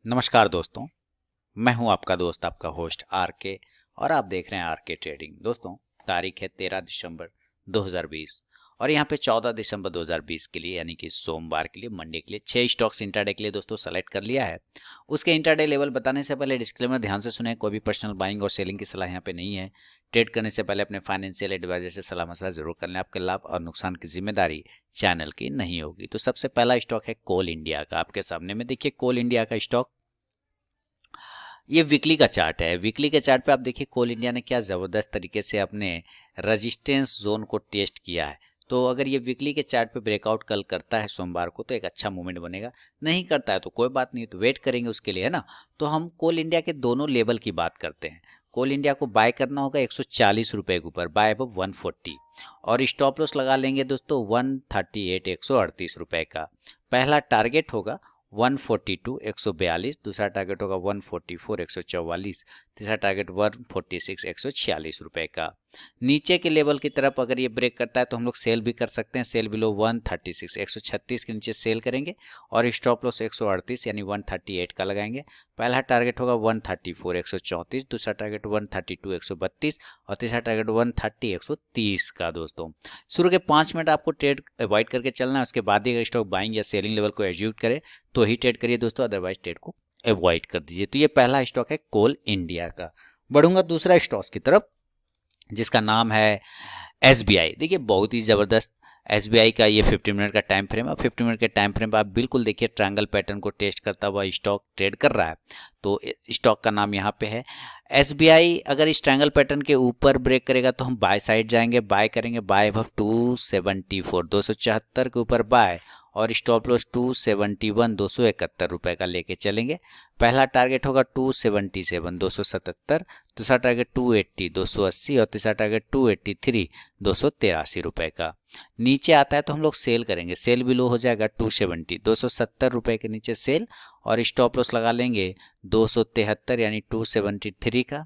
नमस्कार दोस्तों, मैं हूं आपका दोस्त आपका होस्ट आर के और आप देख रहे हैं आर के ट्रेडिंग। दोस्तों, तारीख है 13 दिसंबर 2020 और यहां पे 14 दिसंबर 2020 के लिए यानी कि सोमवार के लिए मंडे के लिए 6 स्टॉक्स इंट्राडे के लिए दोस्तों सेलेक्ट कर लिया है। उसके इंट्राडे लेवल बताने से पहले डिस्क्लेमर ध्यान से सुने, कोई भी पर्सनल बाइंग और सेलिंग की सलाह यहाँ पे नहीं है। ट्रेड करने से पहले अपने फाइनेंशियल एडवाइजर से सलाह मशवरा जरूर कर लें। आपके लाभ और नुकसान की जिम्मेदारी चैनल की नहीं होगी। तो सबसे पहला स्टॉक है कोल इंडिया का। आपके सामने में देखिए कोल इंडिया का स्टॉक, ये वीकली का चार्ट है। वीकली के चार्ट पे आप देखिए कोल इंडिया ने क्या ज़बरदस्त तरीके से अपने रेजिस्टेंस जोन को टेस्ट किया है। तो अगर ये वीकली के चार्ट पे ब्रेकआउट कल करता है सोमवार को तो एक अच्छा मूवमेंट बनेगा। नहीं करता है तो कोई बात नहीं, तो वेट करेंगे उसके लिए, है ना। तो हम कोल इंडिया के दोनों लेवल की बात करते हैं। कोल इंडिया को बाय करना होगा 140 रुपए के ऊपर, बाय अब 140, और स्टॉप लॉस लगा लेंगे दोस्तों 138 138 रुपए का। पहला टारगेट होगा 142 142, दूसरा टारगेट होगा 144 144, तीसरा टारगेट 146 146 रुपए का। नीचे के लेवल की तरफ अगर ये ब्रेक करता है तो हम लोग सेल भी कर सकते हैं। सेल बिलो 136 136 के नीचे सेल करेंगे और स्टॉप लॉस 138 यानी 138 का लगाएंगे। पहला टारगेट होगा 134 134, दूसरा टारगेट 132 132 और तीसरा टारगेट 130 130 का। दोस्तों, शुरू के 5 मिनट आपको ट्रेड अवॉइड करके चलना है। उसके बाद ही अगर स्टॉक बाइंग या सेलिंग लेवल को एग्जीक्यूट करे तो ही ट्रेड करिए दोस्तों, अदरवाइज ट्रेड को अवॉइड कर दीजिए। तो ये पहला स्टॉक है कोल इंडिया का। बढ़ूंगा दूसरा स्टॉक की तरफ जिसका नाम है एसबीआई। देखिए बहुत ही जबरदस्त एसबीआई का ये 15 मिनट का टाइम फ्रेम है। 15 मिनट के टाइम फ्रेम पर आप बिल्कुल देखिए ट्रायंगल पैटर्न को टेस्ट करता हुआ स्टॉक ट्रेड कर रहा है। तो स्टॉक का नाम यहाँ पे है एसबीआई। अगर इस ट्रायंगल पैटर्न के ऊपर ब्रेक करेगा तो हम बाय साइड जाएंगे, बाय करेंगे बाय अबव 274 274 के ऊपर बाय, और स्टॉप लॉस 271 271 रुपए का लेके चलेंगे। पहला टारगेट होगा 277 277, दूसरा टारगेट 280 280 और तीसरा टारगेट 283 283 रुपए का। नीचे आता है तो हम लोग सेल करेंगे। सेल भी लो हो जाएगा 270 270 रुपए के नीचे सेल, और स्टॉप लॉस लगा लेंगे 273 यानी 273 का।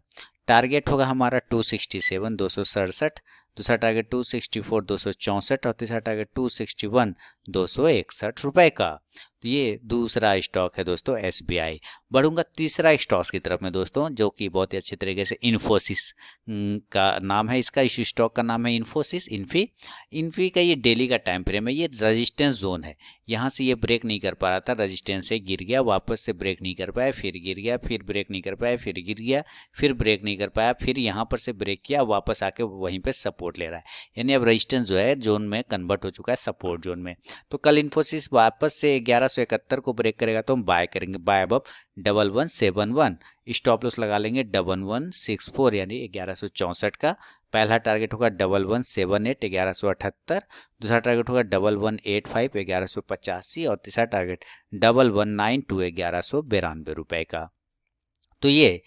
टारगेट होगा हमारा 267 267, दूसरा टारगेट 264 264 और तीसरा टारगेट 261 261 रुपए का। तो ये दूसरा स्टॉक है दोस्तों एसबीआई। बढ़ूंगा तीसरा स्टॉक की तरफ में दोस्तों, जो कि बहुत ही अच्छी तरीके से इन्फोसिस का नाम है। इसका इस स्टॉक का नाम है इन्फोसिस इन्फी। इन्फी का ये डेली का टाइम फ्रेम है। ये रेजिस्टेंस जोन है, यहाँ से ये ब्रेक नहीं कर पा रहा था, रेजिस्टेंस से गिर गया, वापस से ब्रेक नहीं कर पाया, फिर गिर गया, फिर ब्रेक नहीं कर पाया, फिर गिर गया, फिर ब्रेक नहीं कर पाया, फिर यहाँ पर से ब्रेक किया, वापस आके वहीं पे सपोर्ट ले रहा है। यानी अब रेजिस्टेंस जो है जोन में कन्वर्ट हो चुका है सपोर्ट जोन में। तो कल इन्फोसिस वापस से 1171 को ब्रेक करेगा तो हम बाय करेंगे, बाय अबव 1171। स्टॉप लॉस लगा लेंगे 1164 यानी 1164 का। पहला टारगेट होगा 1178 1178, दूसरा टारगेट होगा 1185 1185 और तीसरा टारगेट 1192 1192 रुपए का। तो ये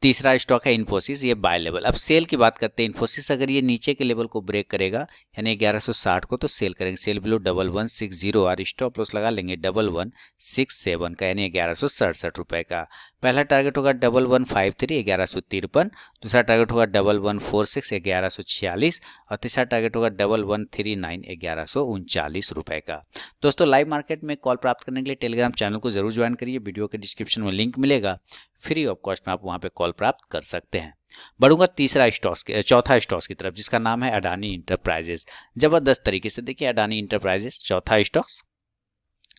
तीसरा स्टॉक है इन्फोसिस, ये बाय लेवल। अब सेल की बात करते हैं। इन्फोसिस अगर ये नीचे के लेवल को ब्रेक करेगा यानी 1160 को तो सेल करेंगे। सेल बिलो 1160 और स्टॉप लॉस लगा लेंगे 1167 का यानी 1167 रुपए का। पहला टारगेट होगा 1153 1153, दूसरा टारगेट होगा 1146 1146 और तीसरा टारगेट होगा 1139 1139 रुपए का। दोस्तों, लाइव मार्केट में कॉल प्राप्त करने के लिए टेलीग्राम चैनल को जरूर ज्वाइन करिए। वीडियो के डिस्क्रिप्शन में लिंक मिलेगा, फ्री ऑफ कॉस्ट में आप वहां पे कॉल प्राप्त कर सकते हैं। बढ़ूंगा चौथा स्टॉक की तरफ जिसका नाम है अडानी इंटरप्राइजेस। जबरदस्त तरीके से देखिए अडानी इंटरप्राइजेस चौथा स्टॉक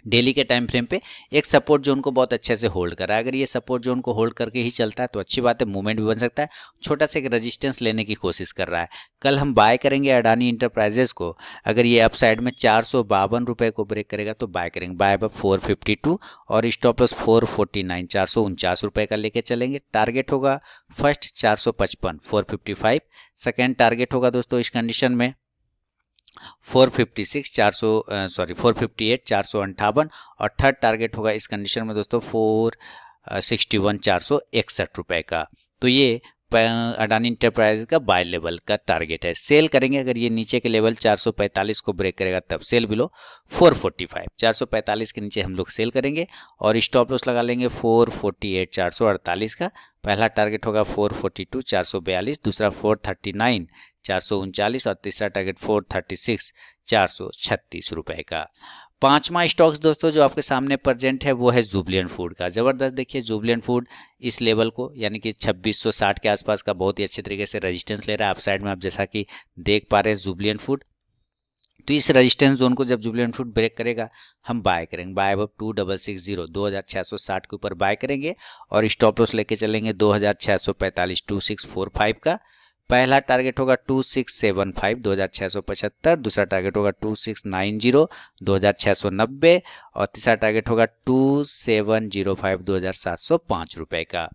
डेली के टाइम फ्रेम पे एक सपोर्ट जोन को बहुत अच्छे से होल्ड कर रहा है। अगर ये सपोर्ट जोन को होल्ड करके ही चलता है तो अच्छी बात है, मूवमेंट भी बन सकता है। छोटा सा एक रेजिस्टेंस लेने की कोशिश कर रहा है। कल हम बाय करेंगे अडानी इंटरप्राइजेस को। अगर ये अप साइड में 452 रुपए को ब्रेक करेगा तो बाय करेंगे, बाय अब 452 और स्टॉप लॉस 449 449 रुपए का लेके चलेंगे। टारगेट होगा फर्स्ट 455 455, सेकेंड टारगेट होगा दोस्तों इस कंडीशन में 456 458 458 और थर्ड टारगेट होगा इस कंडीशन में दोस्तों 461 461 रुपए का। तो ये अडानी इंटरप्राइज का बाय लेवल का टारगेट है। सेल करेंगे अगर ये नीचे के लेवल 445 को ब्रेक करेगा तब सेल बिलो 445 445 के नीचे हम लोग सेल करेंगे और स्टॉप लॉस लगा लेंगे 448 448 का। पहला टारगेट होगा 442 442, दूसरा 439 439 और तीसरा टारगेट 436 436 रुपए का। पांचवा स्टॉक्स दोस्तों जो आपके सामने प्रेजेंट है वो है जुबिलेंट फूड का। जबरदस्त देखिए जुबिलेंट फूड इस लेवल को यानी कि 2660 के आसपास का बहुत ही अच्छे तरीके से रेजिस्टेंस ले रहा है। अप साइड में आप जैसा कि देख पा रहे हैं जुबिलेंट फूड, तो इस रेजिस्टेंस जोन को जब जुबिलेंट फूड ब्रेक करेगा हम बाय करेंगे, बाय अब 2660 2660 के ऊपर बाय करेंगे और स्टॉप लॉस लेके चलेंगे 2645 2645 का। पहला टारगेट होगा 2675 2675, दूसरा टारगेट होगा 2690 2690 और तीसरा टारगेट होगा 2705 2705 रुपए का।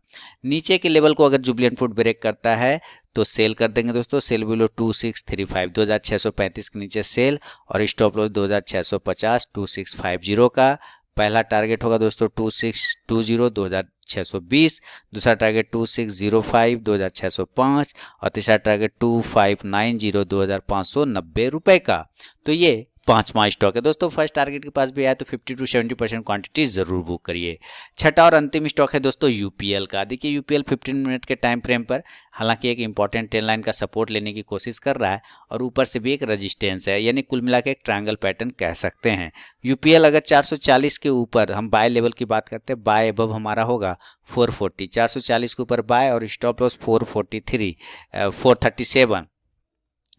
नीचे के लेवल को अगर जुबिलेंट फूड ब्रेक करता है तो सेल कर देंगे दोस्तों, सेल बिलो 2635 2635 के नीचे सेल और स्टॉप लॉस 2650 2650 का। पहला टारगेट होगा दोस्तों 2620 2620, दूसरा टारगेट 2605 2605 और तीसरा टारगेट 2590 2590 रुपए का। तो ये पांचवा स्टॉक है दोस्तों। फर्स्ट टारगेट के पास भी आया तो 50 to 70% क्वांटिटी जरूर बुक करिए। छठा और अंतिम स्टॉक है दोस्तों यूपीएल का। देखिए यूपीएल 15 मिनट के टाइम फ्रेम पर हालांकि एक इंपॉर्टेंट ट्रेंड लाइन का सपोर्ट लेने की कोशिश कर रहा है और ऊपर से भी एक रेजिस्टेंस है, यानी कुल मिला के एक ट्रायंगल पैटर्न कह सकते हैं। यूपीएल अगर 440 के ऊपर हम बाय लेवल की बात करते हैं, बाय अबव हमारा होगा 440, 440 के ऊपर बाय और स्टॉप लॉस 443 437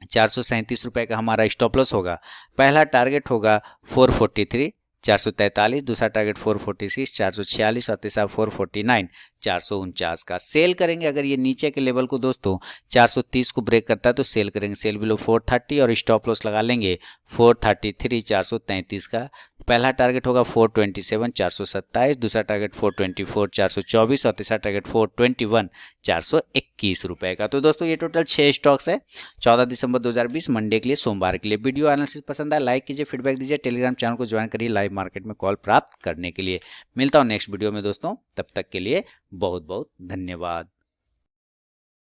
437 रुपए का हमारा स्टॉप लॉस होगा। पहला टारगेट होगा 443 443, दूसरा टारगेट 446 446 और तीसरा 449 449 का। सेल करेंगे अगर ये नीचे के लेवल को दोस्तों 430 को ब्रेक करता है तो सेल करेंगे, सेल बिलो 430 और स्टॉप लॉस लगा लेंगे 433 433 का। पहला टारगेट होगा 427 427, दूसरा टारगेट 424 424 और तीसरा टारगेट 421 421 रुपए का। तो दोस्तों ये टोटल 6 स्टॉक्स है 14 दिसंबर 2020 मंडे के लिए, सोमवार के लिए। वीडियो एनालिसिस पसंद आए लाइक कीजिए, फीडबैक दीजिए, टेलीग्राम चैनल को ज्वाइन करिए लाइव मार्केट में कॉल प्राप्त करने के लिए। मिलता हूं नेक्स्ट वीडियो में दोस्तों, तब तक के लिए बहुत बहुत धन्यवाद।